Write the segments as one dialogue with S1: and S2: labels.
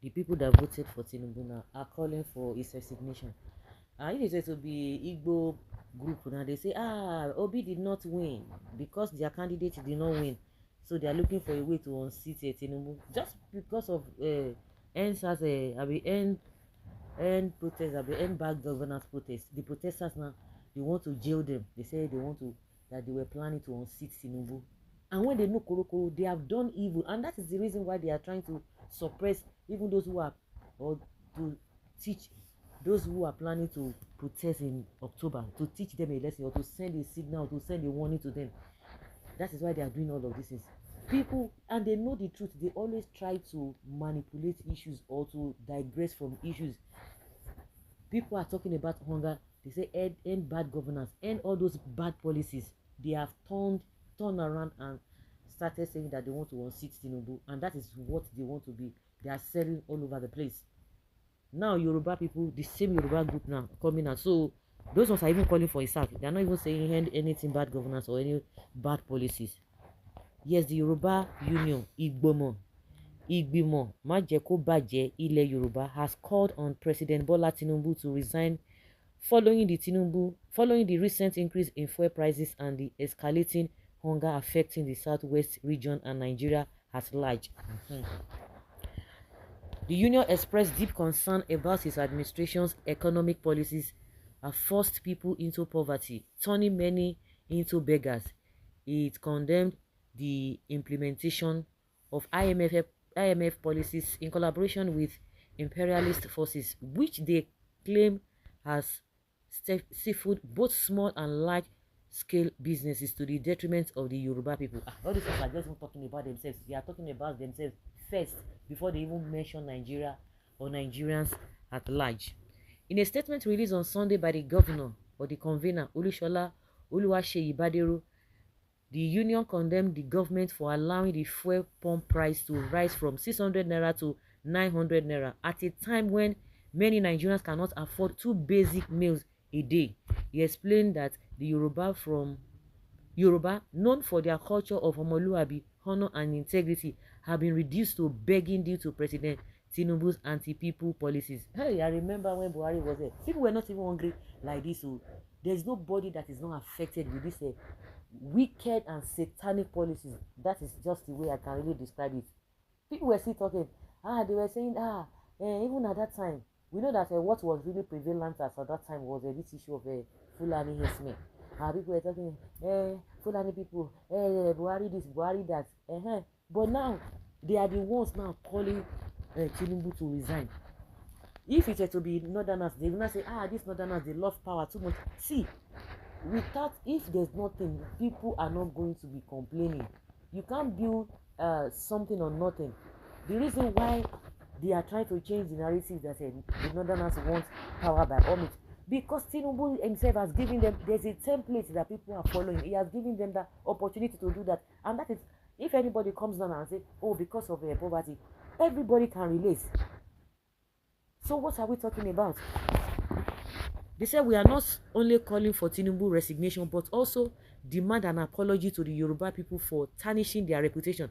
S1: the people that voted for Tinubu now are calling for his resignation. And if it to be Igbo group now, they say, Obi did not win because their candidate did not win. So they are looking for a way to unseat Tinubu just because of NSAS, end protest, end bad governance protest. The protesters now, they want to jail them. They say that they were planning to unseat Tinubu. And when they know Koroko, they have done evil. And that is the reason why they are trying to suppress even those who are, or to teach those who are planning to protest in October, to teach them a lesson or to send a signal, to send a warning to them. That is why they are doing all of this. People, and they know the truth, they always try to manipulate issues or to digress from issues. People are talking about hunger, they say end bad governance, end all those bad policies. They have turned around and started saying that they want to unseat Tinubu, and that is what they want to be. They are selling all over the place. Now Yoruba people, the same Yoruba group now coming out. So those ones are even calling for a sack. They are not even saying anything bad governance or any bad policies. Yes, the Yoruba Union, Igbimo Majeko Baje Ile Yoruba, has called on President Bola Tinubu to resign following the recent increase in fuel prices and the escalating hunger affecting the southwest region and Nigeria at large. The union expressed deep concern about his administration's economic policies have forced people into poverty, turning many into beggars. It condemned the implementation of IMF policies in collaboration with imperialist forces, which they claim has stifled both small and large-scale businesses to the detriment of the Yoruba people. All these people are just talking about themselves. They are talking about themselves first before they even mention Nigeria or Nigerians at large. In a statement released on Sunday by the governor or the convener, Olusola Oluwaseyi Badero, the union condemned the government for allowing the fuel pump price to rise from 600 naira to 900 naira at a time when many Nigerians cannot afford 2 basic meals a day. He explained that the Yoruba, known for their culture of Omoluabi, honor and integrity, have been reduced to begging due to President Tinubu's anti-people policies. Hey, I remember when Buhari was there. People were not even hungry like this. So there's nobody that is not affected with this wicked and satanic policies. That is just the way I can really describe it. People were still talking. They were saying, even at that time, we know that what was really prevalent at that time was this issue of Fulani herdsmen. People were talking, Fulani people, Buhari this, Buhari that. But now, they are the ones now calling Tinubu to resign. If it were to be northerners, they will not say, these northerners, they love power too much. See, if there's nothing, people are not going to be complaining. You can't build something on nothing. The reason why they are trying to change the narrative that the northerners want power by all means, because Tinubu himself has given them, there's a template that people are following. He has given them the opportunity to do that. And that is, if anybody comes down and say, because of poverty, everybody can relate. So what are we talking about? They said we are not only calling for Tinubu resignation, but also demand an apology to the Yoruba people for tarnishing their reputation.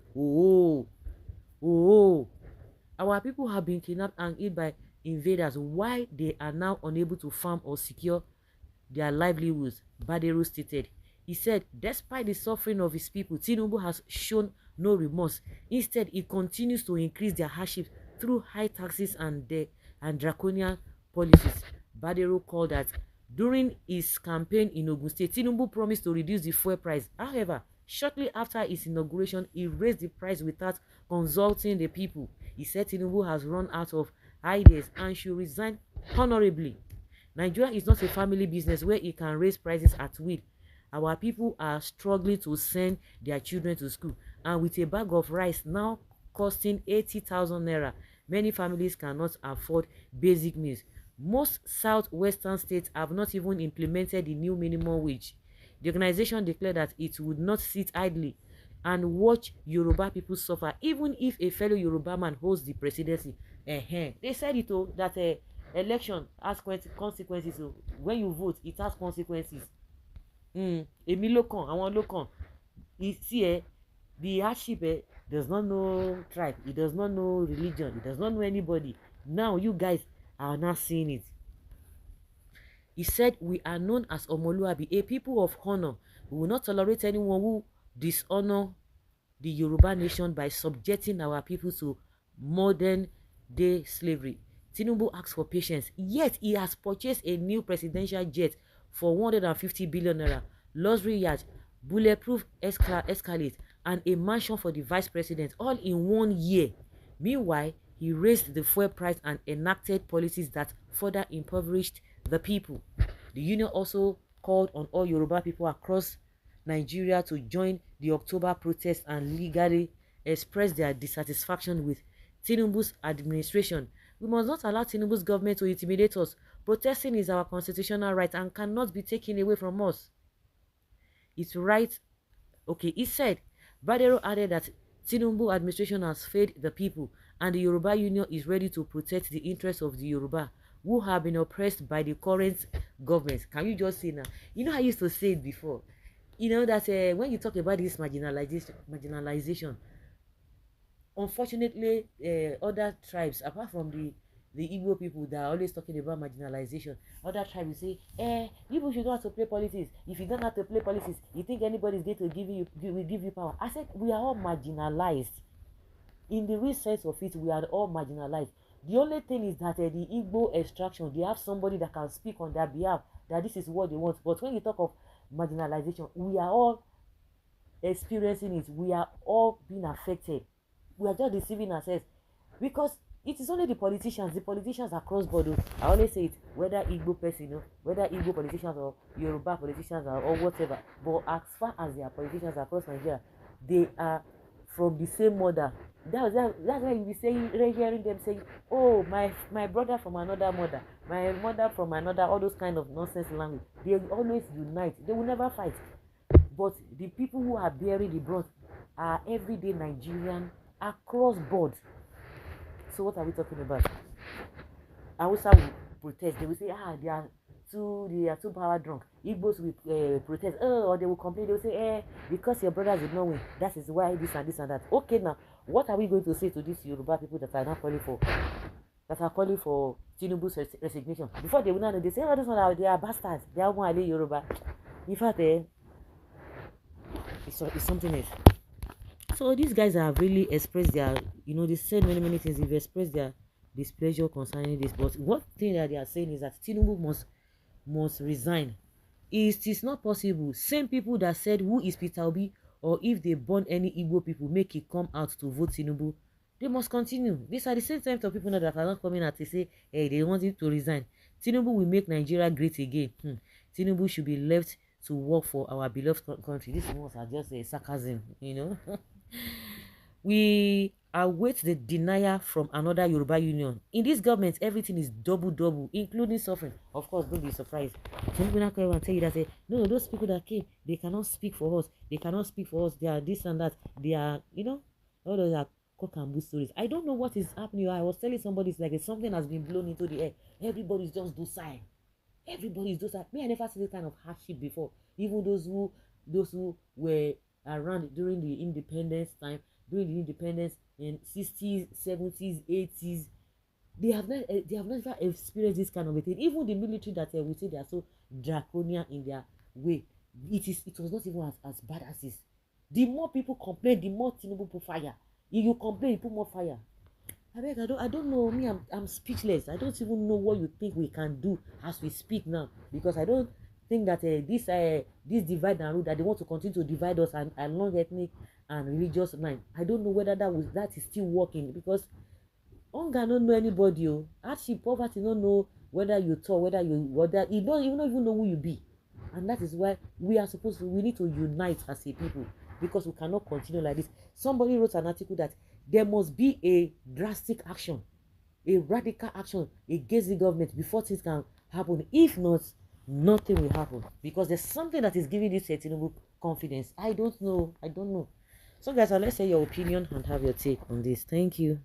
S1: Our people have been kidnapped and hit by invaders. Why they are now unable to farm or secure their livelihoods, Badero stated. He said, despite the suffering of his people, Tinubu has shown no remorse. Instead, he continues to increase their hardship through high taxes and draconian policies. Badero called that during his campaign in Ogun State, Tinubu promised to reduce the fuel price. However, shortly after his inauguration, he raised the price without consulting the people. He said Tinubu has run out of ideas and should resign honorably. Nigeria is not a family business where he can raise prices at will. Our people are struggling to send their children to school, and with a bag of rice now costing 80,000 naira, many families cannot afford basic meals. Most southwestern states have not even implemented the new minimum wage. The organization declared that it would not sit idly and watch Yoruba people suffer, even if a fellow Yoruba man holds the presidency. They said it that election has consequences. So when you vote, it has consequences. Èmi ló kàn, àwọn ló kàn. See, the hardship does not know tribe, he does not know religion, he does not know anybody. Now you guys are not seeing it. He said, we are known as Omoluabi, a people of honor. We will not tolerate anyone who dishonor the Yoruba nation by subjecting our people to modern day slavery. Tinubu asks for patience, yet he has purchased a new presidential jet for 150 billion naira, luxury yacht, bulletproof escalade, and a mansion for the vice president, all in 1 year. Meanwhile, he raised the fuel price and enacted policies that further impoverished the people. The union also called on all Yoruba people across Nigeria to join the October protest and legally express their dissatisfaction with Tinubu's administration. We must not allow Tinubu's government to intimidate us. Protesting is our constitutional right and cannot be taken away from us. It's right. Okay, he said. Badero added that Tinubu administration has failed the people and the Yoruba Union is ready to protect the interests of the Yoruba who have been oppressed by the current government. Can you just say now? You know, I used to say it before. You know that when you talk about this marginalization, unfortunately, other tribes, apart from the Igbo people that are always talking about marginalization, other tribes will say, you should know how to play politics. If you don't know how to play politics, you think anybody is going to will give you power. I said, we are all marginalized. In the real sense of it, we are all marginalized. The only thing is that the Igbo extraction, they have somebody that can speak on their behalf, that this is what they want. But when you talk of marginalization, we are all experiencing it. We are all being affected. We are just deceiving ourselves because it is only the politicians across board. I always say it, whether Igbo person, whether Igbo politicians or Yoruba politicians or whatever, but as far as they are politicians across Nigeria, they are from the same mother. That's why you be saying, hearing them saying, oh, my brother from another mother, my mother from another, all those kind of nonsense language. They always unite. They will never fight. But the people who are bearing the brunt are everyday Nigerian across board. So what are we talking about? Hausa will protest. They will say, they are too power drunk. Igbos will protest. Or they will complain. They will say, because your brothers did not win, that is why this and this and that. Okay, now what are we going to say to these Yoruba people that are not calling for Tinubu's resignation? Before they will not know, they say, this one they are bastards. They are more Yoruba. In fact, it's something else. So these guys have really expressed their, they said many things. They've expressed their displeasure concerning this. But one thing that they are saying is that Tinubu must resign. It is not possible. Same people that said who is Peter Obi, or if they burn any Igbo people, make it come out to vote Tinubu, they must continue. These are the same type of people now that are not coming out to say, hey, they want him to resign. Tinubu will make Nigeria great again. Tinubu should be left to work for our beloved country. These ones are just a sarcasm, We await the denial from another Yoruba union. In this government, everything is double, including suffering. Of course, don't be surprised. Some people now come and tell you that, no, those people that came, they cannot speak for us. They cannot speak for us. They are this and that. They are, all those are cock and bull stories. I don't know what is happening. I was telling somebody, it's like something has been blown into the air. Everybody's just docile. Everybody's docile. Me, I never seen this kind of hardship before. Even those who were around during the independence time, during the independence in 60s, 70s, 80s, they have never experienced this kind of a thing. Even the military that we say they are so draconian in their way, it was not even as bad as this. The more people complain, the more Tinubu put fire. If you complain, you put more fire. I don't know. Me, I'm speechless. I don't even know what you think we can do as we speak now, because I don't think that this divide and rule, that they want to continue to divide us and along ethnic and religious line. I don't know whether that is still working, because hunger don't know anybody. Hardship, poverty don't know whether you talk, whether you don't even know who you be. And that is why we need to unite as a people, because we cannot continue like this. Somebody wrote an article that there must be a drastic action, a radical action against the government before things can happen. If not, nothing will happen, because there's something that is giving this Tinubu confidence. I don't know. So guys, let's say your opinion and have your take on this. Thank you.